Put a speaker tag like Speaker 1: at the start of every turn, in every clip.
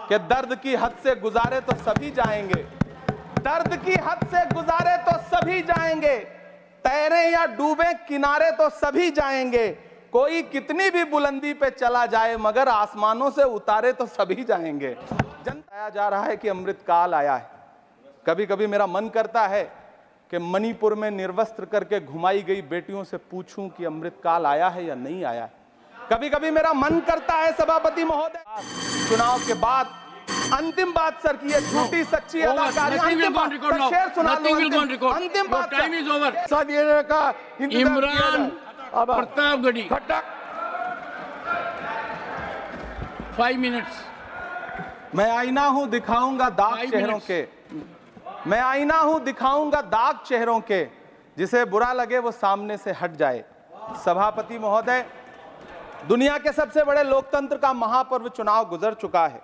Speaker 1: कि दर्द की हद से गुजारे तो सभी जाएंगे, दर्द की हद से गुजारे तो सभी जाएंगे, तैरे या डूबे किनारे तो सभी जाएंगे, कोई कितनी भी बुलंदी पे चला जाए मगर आसमानों से उतारे तो सभी जाएंगे। बताया जा रहा है कि अमृतकाल आया है। कभी कभी मेरा मन करता है कि मणिपुर में निर्वस्त्र करके घुमाई गई बेटियों से पूछूं कि अमृतकाल आया है या नहीं आया है। कभी कभी मेरा मन करता है सभापति महोदय, चुनाव के बाद अंतिम बात सर की ये झूठी सच्ची अदाकारी, अंतिम बात शेर सुना लो, अंतिम बात
Speaker 2: सब ये का
Speaker 3: इमरान प्रतापगढ़ी 5 मिनट्स।
Speaker 1: मैं आईना हूं दिखाऊंगा दाग चेहरों के, मैं आईना हूं दिखाऊंगा दाग चेहरों के, जिसे बुरा लगे वो सामने से हट जाए। सभापति महोदय, दुनिया के सबसे बड़े लोकतंत्र का महापर्व चुनाव गुजर चुका है।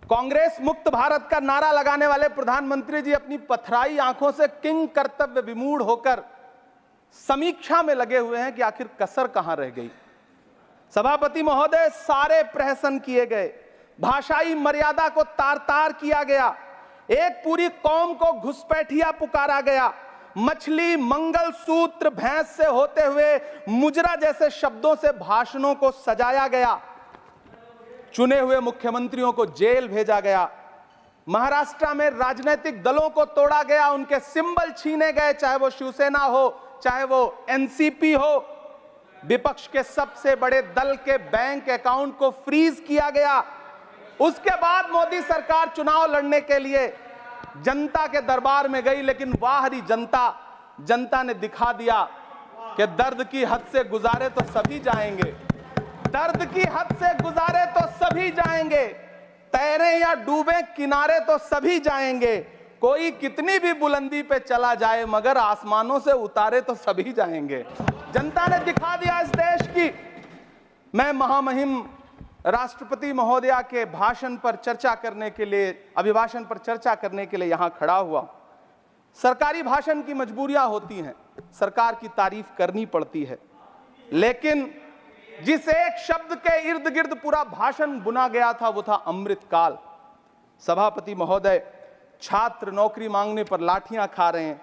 Speaker 1: कांग्रेस मुक्त भारत का नारा लगाने वाले प्रधानमंत्री जी अपनी पथराई आंखों से किंग कर्तव्य विमूढ़ होकर समीक्षा में लगे हुए हैं कि आखिर कसर कहां रह गई। सभापति महोदय, सारे प्रहसन किए गए, भाषाई मर्यादा को तार तार किया गया, एक पूरी कौम को घुसपैठिया पुकारा गया, मछली मंगल सूत्र भैंस से होते हुए मुजरा जैसे शब्दों से भाषणों को सजाया गया, चुने हुए मुख्यमंत्रियों को जेल भेजा गया, महाराष्ट्र में राजनीतिक दलों को तोड़ा गया, उनके सिंबल छीने गए, चाहे वो शिवसेना हो चाहे वो एनसीपी हो, विपक्ष के सबसे बड़े दल के बैंक अकाउंट को फ्रीज किया गया। उसके बाद मोदी सरकार चुनाव लड़ने के लिए जनता के दरबार में गई, लेकिन वाहरी जनता ने दिखा दिया कि दर्द की हद से गुजारे तो सभी जाएंगे, दर्द की हद से गुजारे तो सभी जाएंगे, तैरे या डूबे किनारे तो सभी जाएंगे, कोई कितनी भी बुलंदी पे चला जाए मगर आसमानों से उतारे तो सभी जाएंगे। जनता ने दिखा दिया इस देश की। मैं महामहिम राष्ट्रपति महोदया के भाषण पर चर्चा करने के लिए, अभिभाषण पर चर्चा करने के लिए यहां खड़ा हुआ। सरकारी भाषण की मजबूरियां होती हैं, सरकार की तारीफ करनी पड़ती है, लेकिन जिस एक शब्द के इर्द गिर्द पूरा भाषण बुना गया था वो था अमृतकाल। सभापति महोदय, छात्र नौकरी मांगने पर लाठियां खा रहे हैं,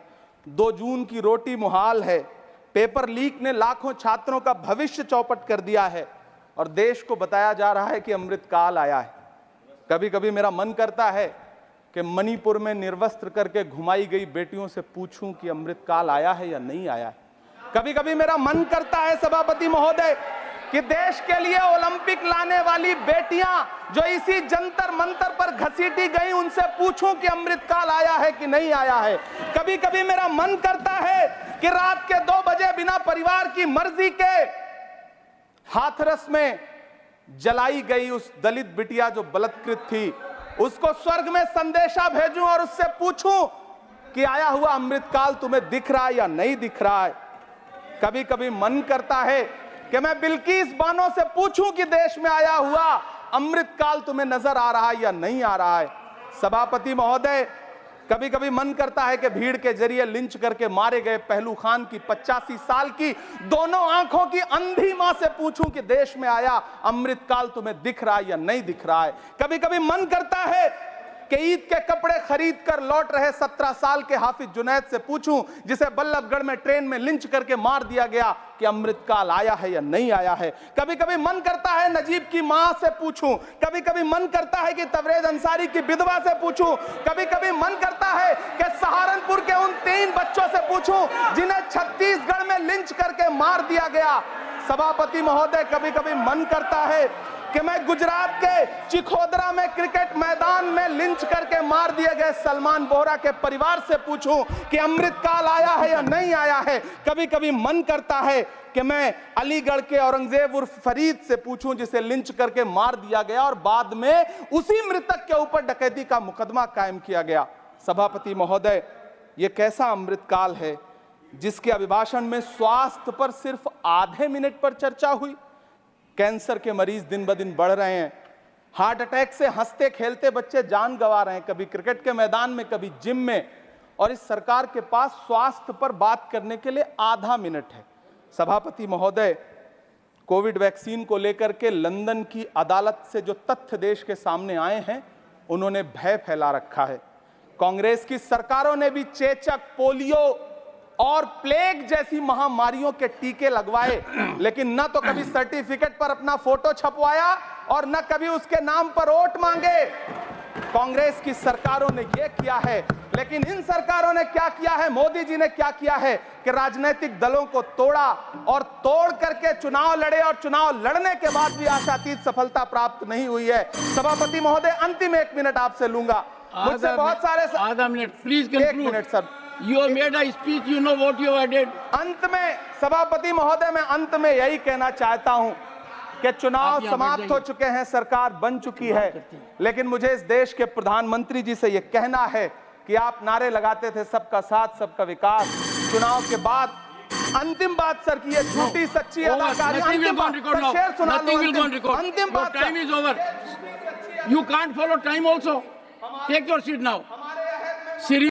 Speaker 1: 2 जून की रोटी मुहाल है, पेपर लीक ने लाखों छात्रों का भविष्य चौपट कर दिया है और देश को बताया जा रहा है कि अमृतकाल आया है। कभी कभी मेरा मन करता है कि मणिपुर में निर्वस्त्र करके घुमाई गई बेटियों से पूछूं कि अमृतकाल आया है या नहीं आया है। कभी कभी मेरा मन करता है सभापति महोदय कि देश के लिए ओलंपिक लाने वाली बेटियां जो इसी जंतर मंतर पर घसीटी गई, उनसे पूछूं कि अमृतकाल आया है कि नहीं आया है। कभी कभी मेरा मन करता है कि रात के 2 बजे बिना परिवार की मर्जी के हाथरस में जलाई गई उस दलित बिटिया जो बलात्कृत थी, उसको स्वर्ग में संदेशा भेजूं और उससे पूछूं कि आया हुआ अमृतकाल तुम्हें दिख रहा है या नहीं दिख रहा है। कभी कभी मन करता है कि मैं बिल्किस बानो से पूछूं कि देश में आया हुआ अमृतकाल तुम्हें नजर आ रहा है या नहीं आ रहा है। सभापति महोदय, कभी कभी मन करता है कि भीड़ के जरिए लिंच करके मारे गए पहलू खान की 85 साल की दोनों आंखों की अंधी मां से पूछूं कि देश में आया अमृतकाल तुम्हें दिख रहा है या नहीं दिख रहा है। कभी कभी मन करता है कि ईद के कपड़े खरीद कर लौट रहे 17 साल के हाफिज जुनैद से पूछूं, जिसे बल्लभगढ़ में ट्रेन में लिंच करके मार दिया गया, कि अमृतकाल आया है या नहीं आया है। कभी कभी मन करता है नजीब की मां से पूछूं, कभी कभी मन करता है कि तबरेज अंसारी की विधवा से पूछूं, कभी कभी मन करता है कि सहारनपुर के उन 3 बच्चों से पूछूं जिन्हें छत्तीसगढ़ में लिंच करके मार दिया गया। सभापति महोदय, कभी कभी मन करता है कि मैं गुजरात के चिखोदरा में क्रिकेट मैदान में लिंच करके मार दिए गए सलमान बोहरा के परिवार से पूछूं कि अमृतकाल आया है या नहीं आया है। कभी कभी मन करता है कि मैं अलीगढ़ के औरंगजेब उर्फ फरीद से पूछूं, जिसे लिंच करके मार दिया गया और बाद में उसी मृतक के ऊपर डकैती का मुकदमा कायम किया गया। सभापति महोदय, यह कैसा अमृतकाल है जिसके अभिभाषण में स्वास्थ्य पर सिर्फ आधे मिनट पर चर्चा हुई। कैंसर के मरीज दिन ब दिन बढ़ रहे हैं, हार्ट अटैक से हंसते खेलते बच्चे जान गंवा रहे हैं, कभी क्रिकेट के मैदान में कभी जिम में, और इस सरकार के पास स्वास्थ्य पर बात करने के लिए आधा मिनट है। सभापति महोदय, कोविड वैक्सीन को लेकर के लंदन की अदालत से जो तथ्य देश के सामने आए हैं उन्होंने भय फैला रखा है। कांग्रेस की सरकारों ने भी चेचक, पोलियो और प्लेग जैसी महामारियों के टीके लगवाए, लेकिन न तो कभी सर्टिफिकेट पर अपना फोटो छपवाया और न कभी उसके नाम पर वोट मांगे। कांग्रेस की सरकारों ने यह किया है, लेकिन इन सरकारों ने क्या किया है, मोदी जी ने क्या किया है कि राजनीतिक दलों को तोड़ा और तोड़ करके चुनाव लड़े, और चुनाव लड़ने के बाद भी आशातीत सफलता प्राप्त नहीं हुई है। सभापति महोदय, अंतिम 1 मिनट आपसे लूंगा। मुझसे बहुत सारे
Speaker 3: आधा minute please conclude.
Speaker 1: 1 minute sir.
Speaker 3: You have made a speech, you know what you have did.
Speaker 1: अंत में सभापति महोदय, मैं अंत में यही कहना चाहता हूं कि चुनाव समाप्त हो चुके हैं, सरकार बन चुकी है, लेकिन मुझे इस देश के प्रधानमंत्री जी से यह कहना है कि आप नारे लगाते थे सबका साथ सबका विकास। चुनाव के बाद अंतिम बात सर की ये झूठी सच्ची अदाकारी, अंतिम बात सर, शेर सुना लो, अंतिम बात
Speaker 3: time is over. You can't follow time also. Take your seat now. Serious